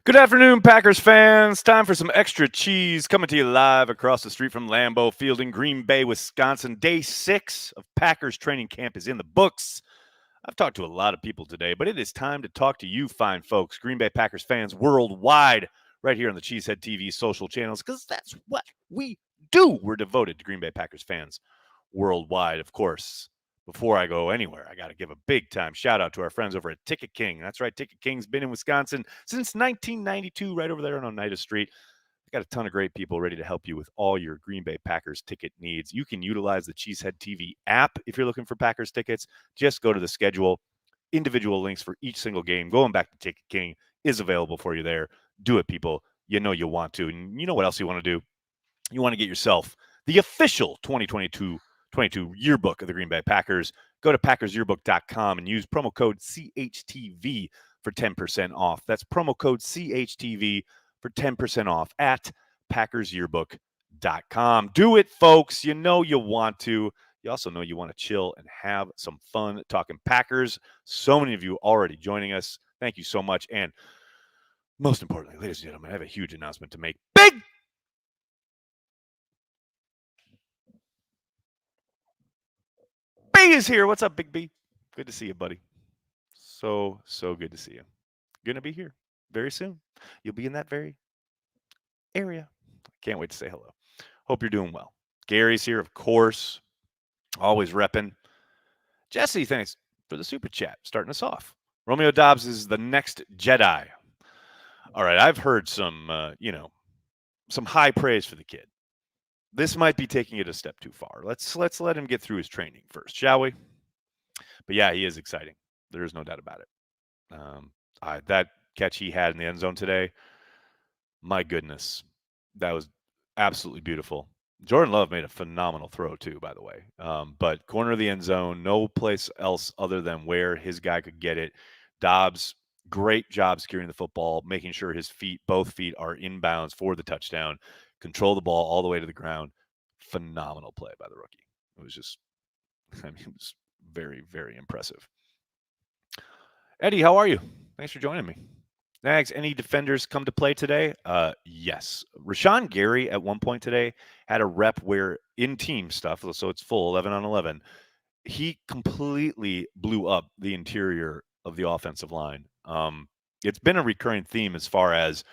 Good afternoon, Packers fans. Time for some extra cheese coming to you live across the street from Lambeau Field in Green Bay, Wisconsin. Day 6 of Packers training camp is in the books. I've talked to a lot of people today, but it is time to talk to you fine folks, Green Bay Packers fans worldwide, right here on the Cheesehead TV social channels, because that's what we do. We're devoted to Green Bay Packers fans worldwide, of course. Before I go anywhere, I got to give a big time shout out to our friends over at Ticket King. That's right, Ticket King's been in Wisconsin since 1992, right over there on Oneida Street. They got a ton of great people ready to help you with all your Green Bay Packers ticket needs. You can utilize the Cheesehead TV app if you're looking for Packers tickets. Just go to the schedule. Individual links for each single game going back to Ticket King is available for you there. Do it, people. You know you want to. And you know what else you want to do? You want to get yourself the official 2022 yearbook of the Green Bay Packers. Go to packersyearbook.com and use promo code CHTV for 10% off. That's promo code CHTV for 10% off at packersyearbook.com. Do it, folks. You know you want to. You also know you want to chill and have some fun talking Packers. So many of you already joining us. Thank you so much. And most importantly, ladies and gentlemen, I have a huge announcement to make. Big B is here. What's up, Big B? Good to see you, buddy. So good to see you. Gonna be here very soon. You'll be in that very area. Can't wait to say hello. Hope you're doing well. Gary's here, of course. Always repping. Jesse, thanks for the super chat. Starting us off. Romeo Dobbs is the next Jedi. All right, I've heard some, some high praise for the kid. This might be taking it a step too far. Let's let him get through his training first, shall we? But yeah, he is exciting. There is no doubt about it. That catch he had in the end zone today, my goodness, that was absolutely beautiful. Jordan Love made a phenomenal throw too, by the way. But corner of the end zone, no place else other than where his guy could get it. Dobbs, great job securing the football, making sure both feet are inbounds for the touchdown. Control the ball all the way to the ground. Phenomenal play by the rookie. It was just, it was very, very impressive. Eddie, how are you? Thanks for joining me. Nags, any defenders come to play today? Yes. Rashawn Gary at one point today had a rep where in team stuff, so it's full 11 on 11, he completely blew up the interior of the offensive line. It's been a recurring theme as far as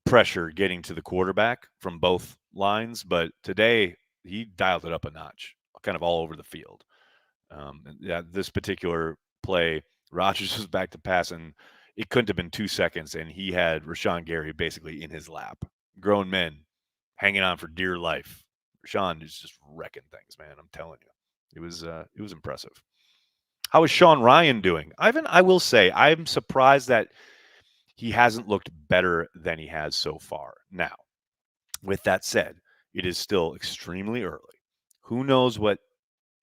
pressure getting to the quarterback from both lines, but today he dialed it up a notch, kind of all over the field. This particular play, Rodgers was back to pass, and it couldn't have been 2 seconds, and he had Rashawn Gary basically in his lap. Grown men hanging on for dear life. Rashawn is just wrecking things, man. I'm telling you. It was impressive. How is Sean Ryan doing? Ivan, I will say, I'm surprised that he hasn't looked better than he has so far. Now, with that said, it is still extremely early. Who knows what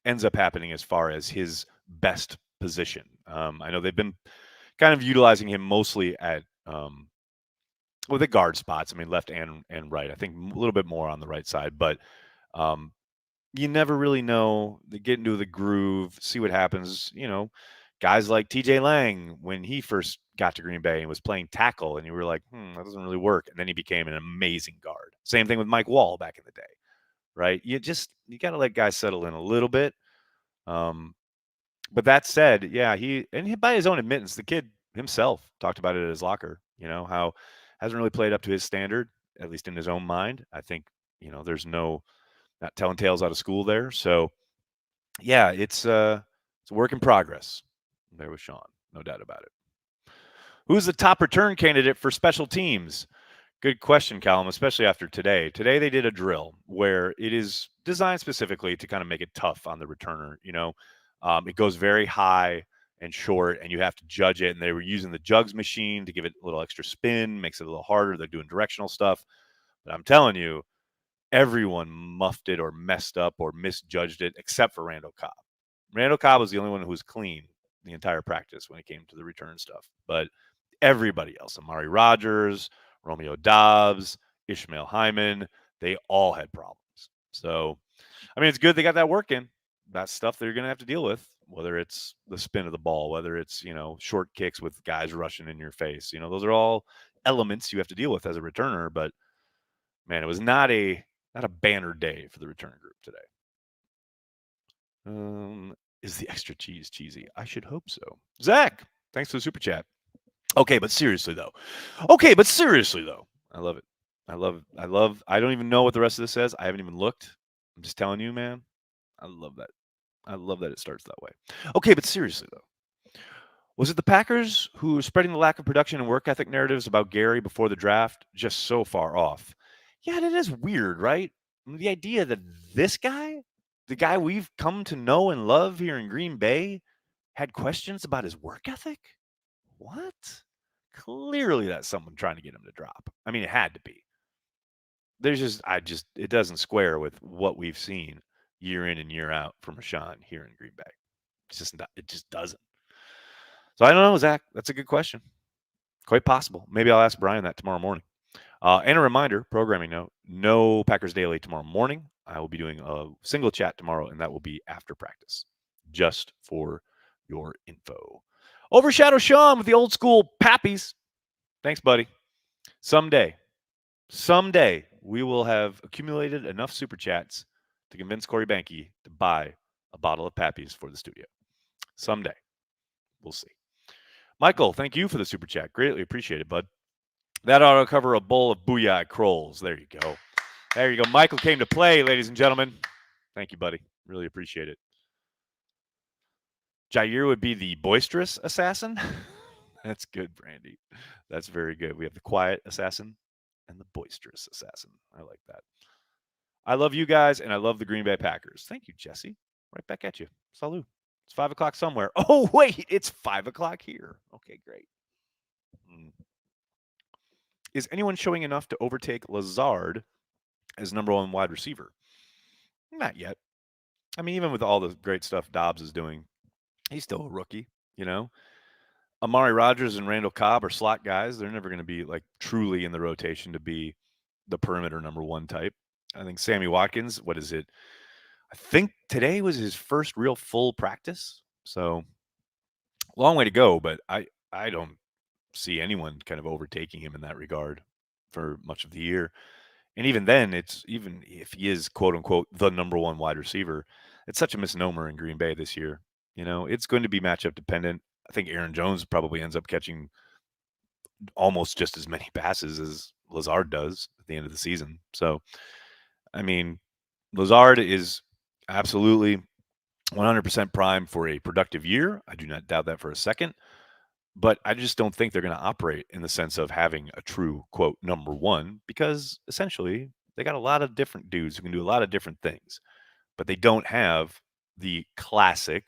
ends up happening as far as his best position? I know they've been kind of utilizing him mostly at the guard spots. I mean, left and right. I think a little bit more on the right side, but you never really know. They get into the groove, see what happens. Guys like TJ Lang, when he first got to Green Bay and was playing tackle, and you were like, that doesn't really work. And then he became an amazing guard. Same thing with Mike Wall back in the day, right? You got to let guys settle in a little bit. But that said, yeah, by his own admittance, the kid himself talked about it at his locker, how hasn't really played up to his standard, at least in his own mind. I think, there's not telling tales out of school there. So yeah, it's a work in progress. There was Sean, no doubt about it. Who's the top return candidate for special teams? Good question, Callum, especially after today. Today they did a drill where it is designed specifically to kind of make it tough on the returner. It goes very high and short, and you have to judge it. And they were using the jugs machine to give it a little extra spin, makes it a little harder. They're doing directional stuff. But I'm telling you, everyone muffed it or messed up or misjudged it except for Randall Cobb. Randall Cobb was the only one who was clean the entire practice when it came to the return stuff. But everybody else, Amari Rodgers, Romeo Dobbs, Ishmael Hyman, they all had problems. So, I mean, it's good they got that working. That's stuff they're going to have to deal with, whether it's the spin of the ball, whether it's, short kicks with guys rushing in your face. Those are all elements you have to deal with as a returner, but man, it was not a banner day for the return group today. Is the extra cheese cheesy? I should hope so. Zach, thanks for the super chat. Okay, but seriously though. I love it. I don't even know what the rest of this says. I haven't even looked. I'm just telling you, man. I love that. I love that it starts that way. Okay, but seriously though. Was it the Packers who were spreading the lack of production and work ethic narratives about Gary before the draft just so far off? Yeah, that is weird, right? I mean, the idea that this guy, the guy we've come to know and love here in Green Bay, had questions about his work ethic? What? Clearly that's someone trying to get him to drop. I mean, it had to be. It doesn't square with what we've seen year in and year out from Rashawn here in Green Bay. It just doesn't. So I don't know, Zach. That's a good question. Quite possible. Maybe I'll ask Brian that tomorrow morning. And a reminder, programming note, no Packers Daily tomorrow morning. I will be doing a single chat tomorrow, and that will be after practice, just for your info. Overshadow Sean with the old school Pappies. Thanks, buddy. Someday, we will have accumulated enough super chats to convince Corey Banke to buy a bottle of Pappies for the studio. Someday. We'll see. Michael, thank you for the super chat. Greatly appreciated, bud. That ought to cover a bowl of Booyah Krolls. There you go. There you go. Michael came to play, ladies and gentlemen. Thank you, buddy. Really appreciate it. Jair would be the boisterous assassin. That's good, Brandy. That's very good. We have the quiet assassin and the boisterous assassin. I like that. I love you guys, and I love the Green Bay Packers. Thank you, Jesse. Right back at you. Salud. It's 5 o'clock somewhere. Oh, wait. It's 5 o'clock here. Okay, great. Is anyone showing enough to overtake Lazard as number one wide receiver? Not yet. I mean, even with all the great stuff Dobbs is doing, he's still a rookie, you know? Amari Rodgers and Randall Cobb are slot guys. They're never going to be like truly in the rotation to be the perimeter number one type. I think Sammy Watkins, what is it? I think today was his first real full practice. So long way to go, but I don't see anyone kind of overtaking him in that regard for much of the year. And even then, it's even if he is quote unquote the number one wide receiver, it's such a misnomer in Green Bay this year. You know, it's going to be matchup dependent. I think Aaron Jones probably ends up catching almost just as many passes as Lazard does at the end of the season. So, I mean, Lazard is absolutely 100% prime for a productive year. I do not doubt that for a second. But I just don't think they're going to operate in the sense of having a true, quote, number one, because essentially they got a lot of different dudes who can do a lot of different things, but they don't have the classic,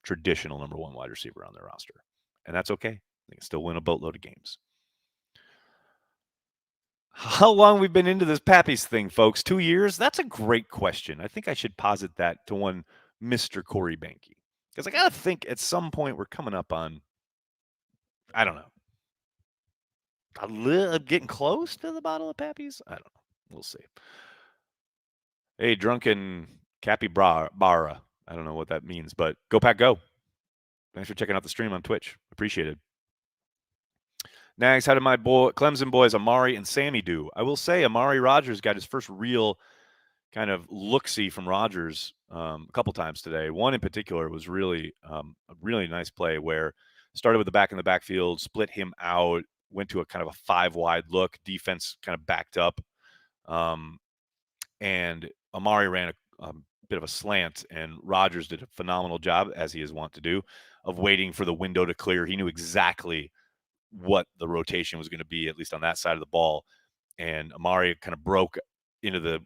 traditional number one wide receiver on their roster. And that's okay. They can still win a boatload of games. How long we've been into this Pappies thing, folks? 2 years? That's a great question. I think I should posit that to one Mr. Corey Banke. Because I got to think at some point we're coming up on, I don't know, getting close to the bottle of Pappies? I don't know. We'll see. Hey, drunken capybara. I don't know what that means, but go Pack Go. Thanks for checking out the stream on Twitch. Appreciate it. Nags, how did my Clemson boys Amari and Sammy do? I will say Amari Rodgers got his first real kind of look-see from Rodgers a couple times today. One in particular was really a really nice play where started with the back in the backfield, split him out, went to a kind of a 5-wide look. Defense kind of backed up. And Amari ran a bit of a slant, and Rodgers did a phenomenal job, as he is wont to do, of waiting for the window to clear. He knew exactly what the rotation was going to be, at least on that side of the ball. And Amari kind of broke into the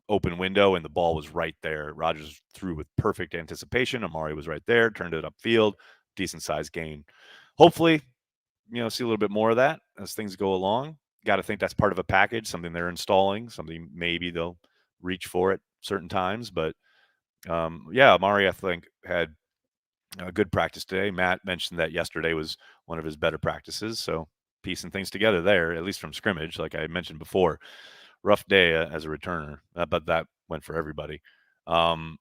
open window, and the ball was right there. Rodgers threw with perfect anticipation. Amari was right there, turned it upfield, decent size gain. Hopefully, see a little bit more of that as things go along. Got to think that's part of a package, something they're installing, something maybe they'll reach for at certain times. But Amari, I think, had a good practice today. Matt mentioned that yesterday was one of his better practices. So piecing things together there, at least from scrimmage, like I mentioned before. Rough day as a returner, but that went for everybody. And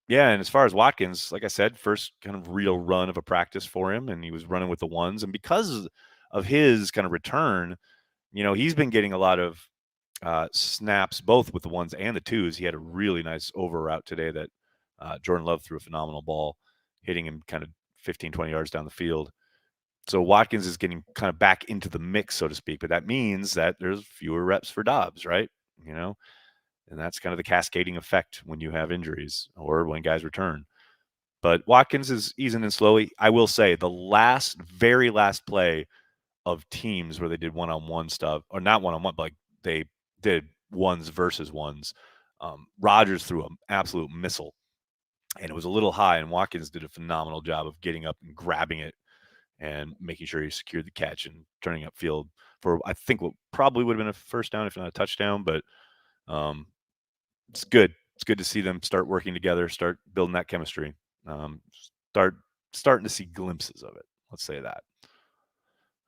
as far as Watkins, like I said, first kind of real run of a practice for him, and he was running with the ones. And because of his kind of return, He's been getting a lot of snaps, both with the ones and the twos. He had a really nice over route today that Jordan Love threw a phenomenal ball, hitting him kind of 15, 20 yards down the field. So Watkins is getting kind of back into the mix, so to speak. But that means that there's fewer reps for Dobbs, right? And that's kind of the cascading effect when you have injuries or when guys return. But Watkins is easing in slowly. I will say the very last play of teams where they did one-on-one stuff, or not one-on-one, but like they did ones versus ones. Rodgers threw an absolute missile, and it was a little high, and Watkins did a phenomenal job of getting up and grabbing it and making sure he secured the catch and turning upfield for, I think, what probably would have been a first down, if not a touchdown. But um, it's good. It's good to see them start working together, start building that chemistry, start starting to see glimpses of it. Let's say that.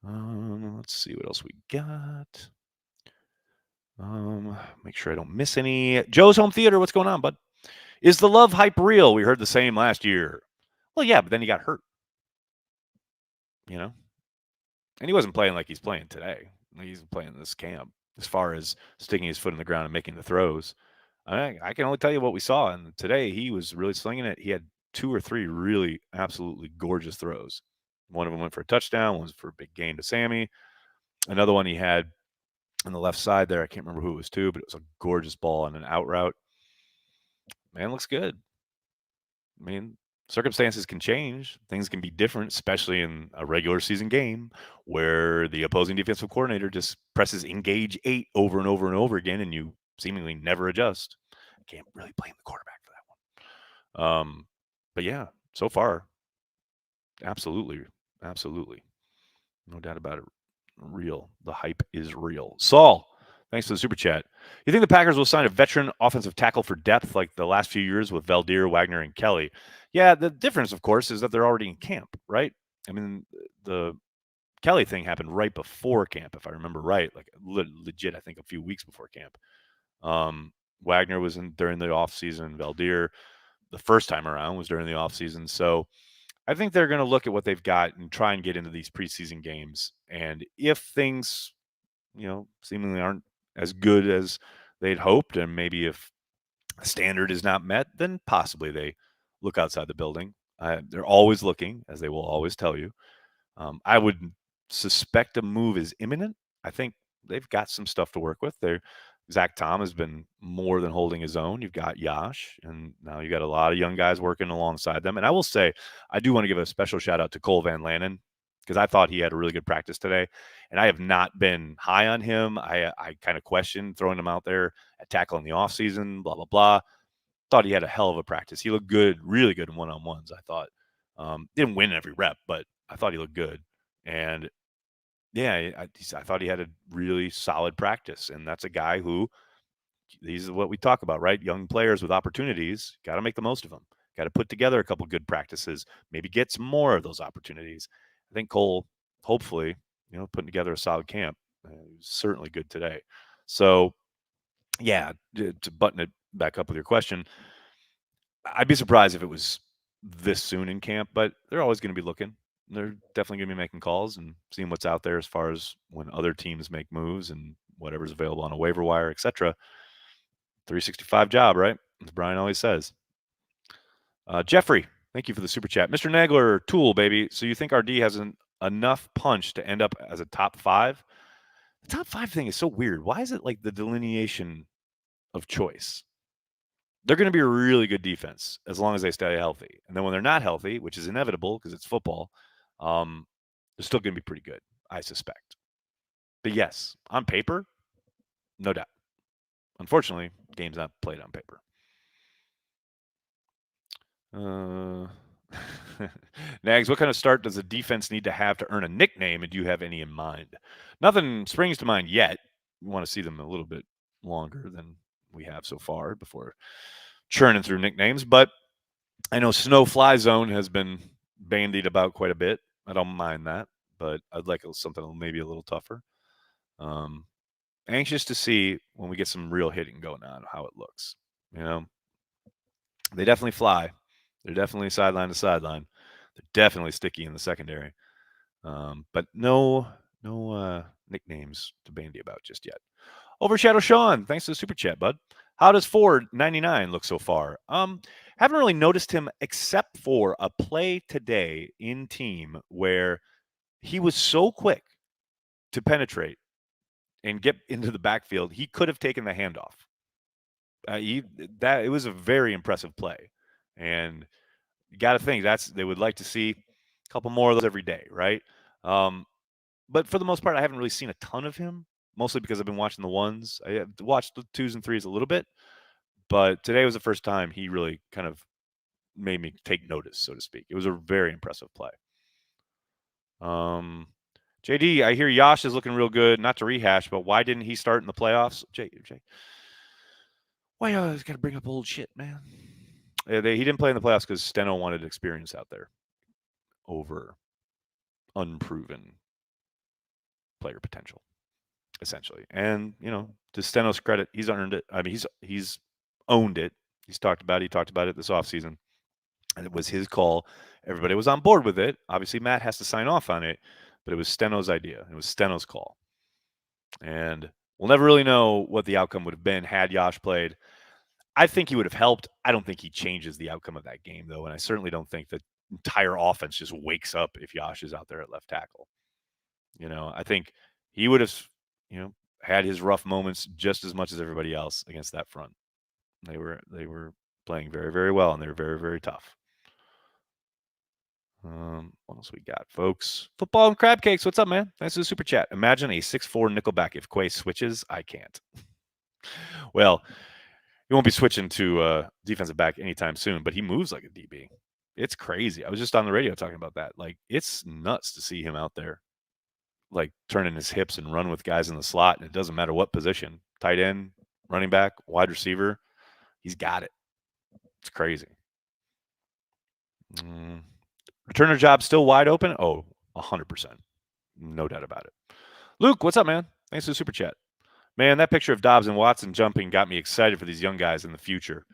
Let's see what else we got. Make sure I don't miss any. Joe's Home Theater, what's going on, bud? Is the love hype real? We heard the same last year. Well, yeah, but then he got hurt. And he wasn't playing like he's playing today. He's playing this camp as far as sticking his foot in the ground and making the throws. I can only tell you what we saw. And today he was really slinging it. He had 2 or 3 really absolutely gorgeous throws. One of them went for a touchdown. One was for a big gain to Sammy. Another one he had on the left side there. I can't remember who it was to, but it was a gorgeous ball on an out route. Man, looks good. I mean, circumstances can change. Things can be different, especially in a regular season game where the opposing defensive coordinator just presses engage 8 over and over and over again, and you seemingly never adjust. I can't really blame the quarterback for that one. But yeah, so far, absolutely, absolutely, no doubt about it. Real. The hype is real. Saul, thanks for the super chat. You think the Packers will sign a veteran offensive tackle for depth like the last few years with Valdir, Wagner, and Kelly? Yeah, the difference, of course, is that they're already in camp, right? I mean, the Kelly thing happened right before camp, if I remember right, like legit, I think a few weeks before camp. Wagner was in during the offseason. Valdir, the first time around, was during the offseason. So I think they're going to look at what they've got and try and get into these preseason games. And if things, seemingly aren't as good as they'd hoped, and maybe if the standard is not met, then possibly they look outside the building. They're always looking, as they will always tell you. I would suspect a move is imminent. I think they've got some stuff to work with. Zach Tom has been more than holding his own. You've got Yash, and now you got a lot of young guys working alongside them. And I will say, I do want to give a special shout out to Cole Van Lanen because I thought he had a really good practice today. And I have not been high on him. I kind of questioned throwing him out there at tackle in the offseason, blah, blah, blah. Thought he had a hell of a practice. He looked good, really good in one-on-ones, I thought. Didn't win every rep, but I thought he looked good. And yeah, I thought he had a really solid practice. And that's a guy who, these are what we talk about, right? Young players with opportunities, got to make the most of them. Got to put together a couple good practices, maybe get some more of those opportunities. I think Cole, hopefully, putting together a solid camp. Certainly good today. So, yeah, to button it back up with your question, I'd be surprised if it was this soon in camp, but they're always going to be looking. They're definitely going to be making calls and seeing what's out there as far as when other teams make moves and whatever's available on a waiver wire, etc. 365 job, right? As Brian always says. Jeffrey, thank you for the super chat. Mr. Nagler, tool, baby. So you think RD has enough punch to end up as a top 5? The top 5 thing is so weird. Why is it like the delineation of choice? They're going to be a really good defense as long as they stay healthy. And then when they're not healthy, which is inevitable because it's football, they're still going to be pretty good, I suspect. But yes, on paper, no doubt. Unfortunately, game's not played on paper. Nags, what kind of start does a defense need to have to earn a nickname, and do you have any in mind? Nothing springs to mind yet. We want to see them a little bit longer than we have so far before churning through nicknames, but I know Snow Fly Zone has been bandied about quite a bit. I don't mind that, but I'd like something maybe a little tougher. Anxious to see when we get some real hitting going on, how it looks. They definitely fly. They're definitely sideline to sideline. They're definitely sticky in the secondary. But no No nicknames to bandy about just yet. Overshadow Sean, thanks to the super chat, bud. How does Ford 99 look so far? Haven't really noticed him except for a play today in team where he was so quick to penetrate and get into the backfield. He could have taken the handoff. It was a very impressive play, and you got to think they would like to see a couple more of those every day, right? Um, but for the most part, I haven't really seen a ton of him, mostly because I've been watching the ones. I have watched the twos and threes a little bit, but today was the first time he really kind of made me take notice, so to speak. It was a very impressive play. JD, I hear Yash is looking real good. Not to rehash, but why didn't he start in the playoffs? Jay, why you always got to bring up old shit, man? He didn't play in the playoffs because Steno wanted experience out there over unproven player potential, essentially. And to Steno's credit, he's earned it. I mean, he's owned it. He talked about it this offseason, and it was his call. Everybody was on board with it. Obviously, Matt has to sign off on it, but it was Steno's idea. It was Steno's call, and we'll never really know what the outcome would have been had Yash played. I think he would have helped. I don't think he changes the outcome of that game, though, and I certainly don't think the entire offense just wakes up if Yash is out there at left tackle. I think he would have, had his rough moments just as much as everybody else against that front. They were playing very, very well, and they were very, very tough. What else we got, folks? Football and crab cakes. What's up, man? Thanks for the super chat. Imagine a 6'4" nickelback if Quay switches. I can't. Well, he won't be switching to defensive back anytime soon, but he moves like a DB. It's crazy. I was just on the radio talking about that. Like, it's nuts to see him out there, like turning his hips and run with guys in the slot. And it doesn't matter what position, tight end, running back, wide receiver, he's got it. It's crazy. Returner job still wide open? Oh, 100%. No doubt about it. Luke, what's up, man? Thanks for the super chat. Man, that picture of Dobbs and Watson jumping got me excited for these young guys in the future.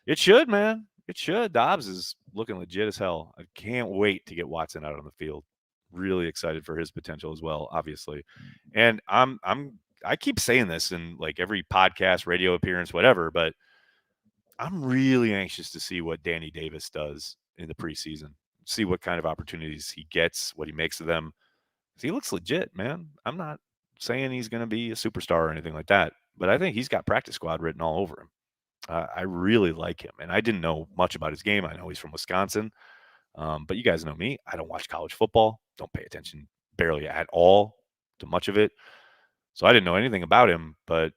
It should, man. It should. Dobbs is looking legit as hell. I can't wait to get Watson out on the field. Really excited for his potential as well, obviously. And I keep saying this in like every podcast, radio appearance, whatever, but I'm really anxious to see what Danny Davis does in the preseason. See what kind of opportunities he gets, what he makes of them. He looks legit, man. I'm not saying he's going to be a superstar or anything like that, but I think he's got practice squad written all over him. I really like him, and I didn't know much about his game. I know he's from Wisconsin, but you guys know me. I don't watch college football. Don't pay attention barely at all to much of it. So I didn't know anything about him, but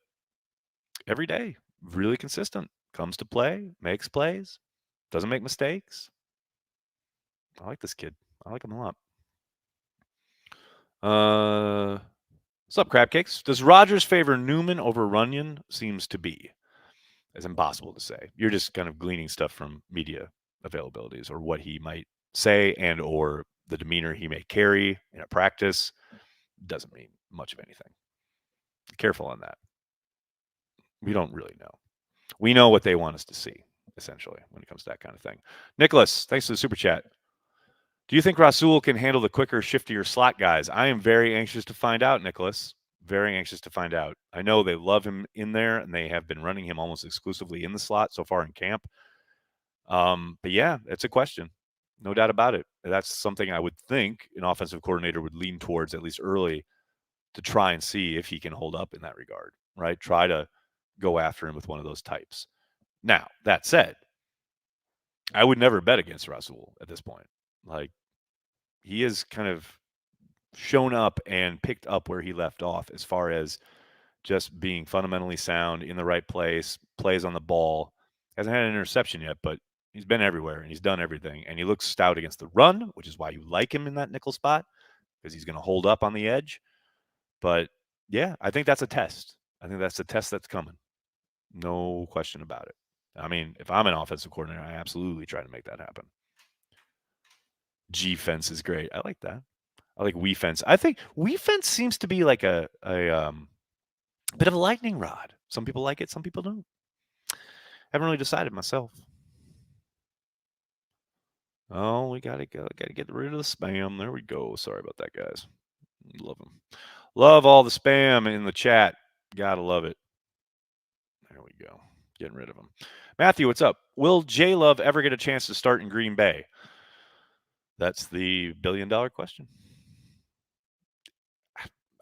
every day, really consistent. Comes to play, makes plays, doesn't make mistakes. I like this kid. I like him a lot. What's up, crab cakes? Does Rodgers favor Newman over Runyon? Seems to be. It's impossible to say. You're just kind of gleaning stuff from media availabilities or what he might say and or the demeanor he may carry in a practice. Doesn't mean much of anything. Be careful on that. We don't really know. We know what they want us to see, essentially, when it comes to that kind of thing. Nicholas, thanks for the super chat. Do you think Rasul can handle the quicker, shiftier slot guys? I am very anxious to find out, Nicholas. Very anxious to find out. I know they love him in there, and they have been running him almost exclusively in the slot so far in camp. But yeah, it's a question. No doubt about it. That's something I would think an offensive coordinator would lean towards at least early to try and see if he can hold up in that regard, right? Try to go after him with one of those types. Now, that said, I would never bet against Rasul at this point. Like, he has kind of shown up and picked up where he left off as far as just being fundamentally sound in the right place, plays on the ball. Hasn't had an interception yet, but he's been everywhere and he's done everything. And he looks stout against the run, which is why you like him in that nickel spot because he's going to hold up on the edge. But yeah, I think that's a test. I think that's a test that's coming. No question about it. I mean, if I'm an offensive coordinator, I absolutely try to make that happen. G fence is great. I like that. I like we fence. I think we fence seems to be like a bit of a lightning rod. Some people like it, some people don't. Haven't really decided myself. Oh, we gotta go. Gotta get rid of the spam. There we go. Sorry about that, guys. Love them. Love all the spam in the chat. Gotta love it. There we go. Getting rid of them. Matthew, what's up? Will J Love ever get a chance to start in Green Bay? That's the billion-dollar question.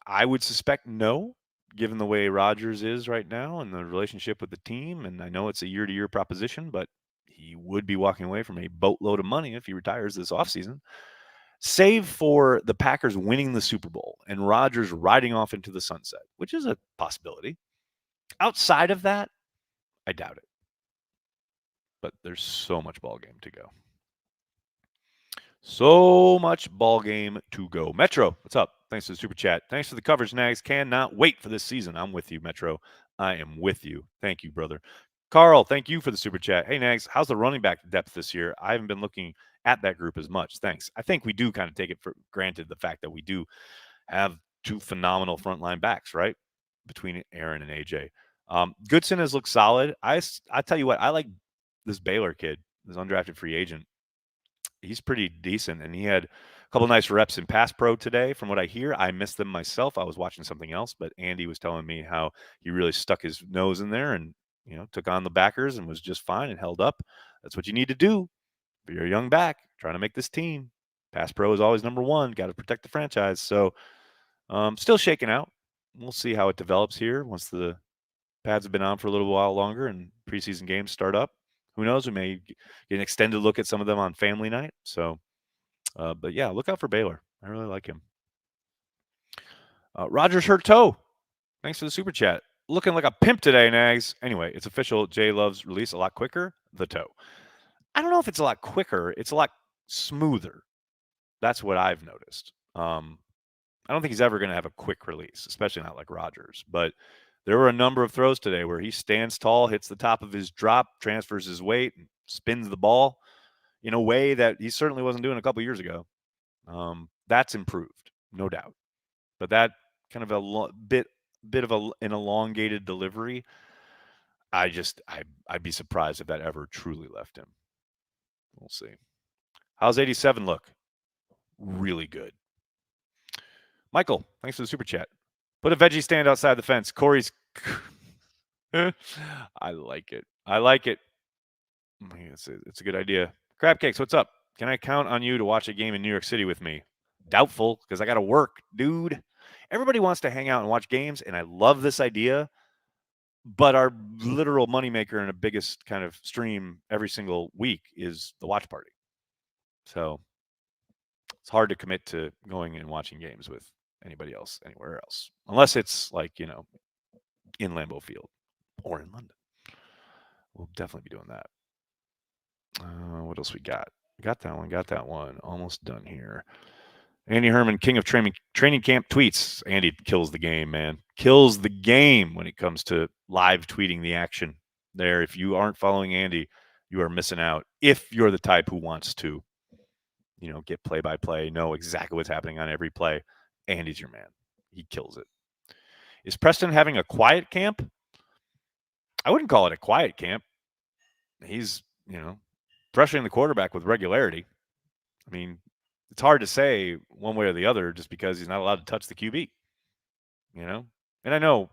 I would suspect no, given the way Rodgers is right now and the relationship with the team. And I know it's a year-to-year proposition, but he would be walking away from a boatload of money if he retires this offseason. Save for the Packers winning the Super Bowl and Rodgers riding off into the sunset, which is a possibility. Outside of that, I doubt it. But there's so much ball game to go. So much ball game to go. Metro, what's up? Thanks for the super chat. Thanks for the coverage, Nags. Cannot wait for this season. I'm with you, Metro. I am with you. Thank you, brother. Carl, thank you for the super chat. Hey, Nags, how's the running back depth this year? I haven't been looking at that group as much. Thanks. I think we do kind of take it for granted the fact that we do have two phenomenal frontline backs, right? Between Aaron and AJ. Goodson has looked solid. I tell you what, I like this Baylor kid, this undrafted free agent. He's pretty decent, and he had a couple nice reps in pass pro today. From what I hear, I missed them myself. I was watching something else, but Andy was telling me how he really stuck his nose in there and took on the backers and was just fine and held up. That's what you need to do if you're a young back trying to make this team. Pass pro is always number one. Got to protect the franchise. So still shaking out. We'll see how it develops here once the pads have been on for a little while longer and preseason games start up. Who knows? We may get an extended look at some of them on family night. So, but yeah, look out for Baylor. I really like him. Rogers hurt toe. Thanks for the super chat. Looking like a pimp today, Nags. Anyway, it's official. Jay Love's release a lot quicker. The toe. I don't know if it's a lot quicker. It's a lot smoother. That's what I've noticed. I don't think he's ever going to have a quick release, especially not like Rogers. But there were a number of throws today where he stands tall, hits the top of his drop, transfers his weight, and spins the ball in a way that he certainly wasn't doing a couple years ago. That's improved, no doubt. But that kind of a bit of an elongated delivery, I'd be surprised if that ever truly left him. We'll see. How's 87 look? Really good. Michael, thanks for the super chat. Put a veggie stand outside the fence. Corey's. I like it. I like it. It's a good idea. Crab Cakes, what's up? Can I count on you to watch a game in New York City with me? Doubtful, because I got to work, dude. Everybody wants to hang out and watch games, and I love this idea. But our literal moneymaker and the biggest kind of stream every single week is the watch party. So it's hard to commit to going and watching games with anybody else anywhere else, unless it's like in Lambeau Field or in London. We'll definitely be doing that. What else we got? Got that one. Almost done here. Andy Herman, king of training camp tweets. Andy kills the game, man. Kills the game when it comes to live tweeting the action there. If you aren't following Andy, you are missing out. If you're the type who wants to, get play-by-play, know exactly what's happening on every play, Andy's your man. He kills it. Is Preston having a quiet camp? I wouldn't call it a quiet camp. He's, pressuring the quarterback with regularity. I mean, it's hard to say one way or the other just because he's not allowed to touch the QB, And I know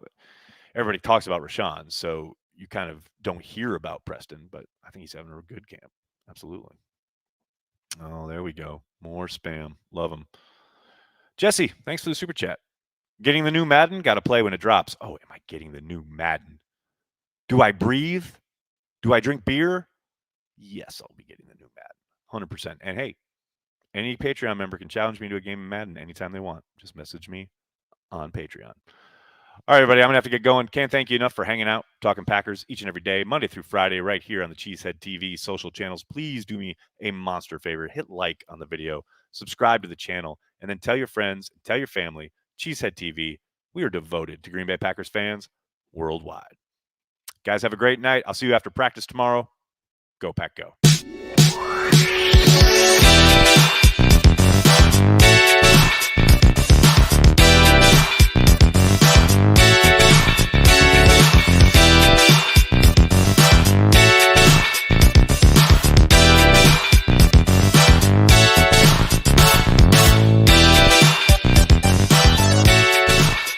everybody talks about Rashawn, so you kind of don't hear about Preston, but I think he's having a good camp. Absolutely. Oh, there we go. More spam. Love him. Jesse, thanks for the super chat. Getting the new Madden? Got to play when it drops. Oh, am I getting the new Madden? Do I breathe? Do I drink beer? Yes, I'll be getting the new Madden. 100%. And hey, any Patreon member can challenge me to a game of Madden anytime they want. Just message me on Patreon. All right, everybody, I'm going to have to get going. Can't thank you enough for hanging out, talking Packers each and every day, Monday through Friday, right here on the Cheesehead TV social channels. Please do me a monster favor. Hit like on the video, subscribe to the channel, and then tell your friends, tell your family, Cheesehead TV, we are devoted to Green Bay Packers fans worldwide. Guys, have a great night. I'll see you after practice tomorrow. Go Pack Go.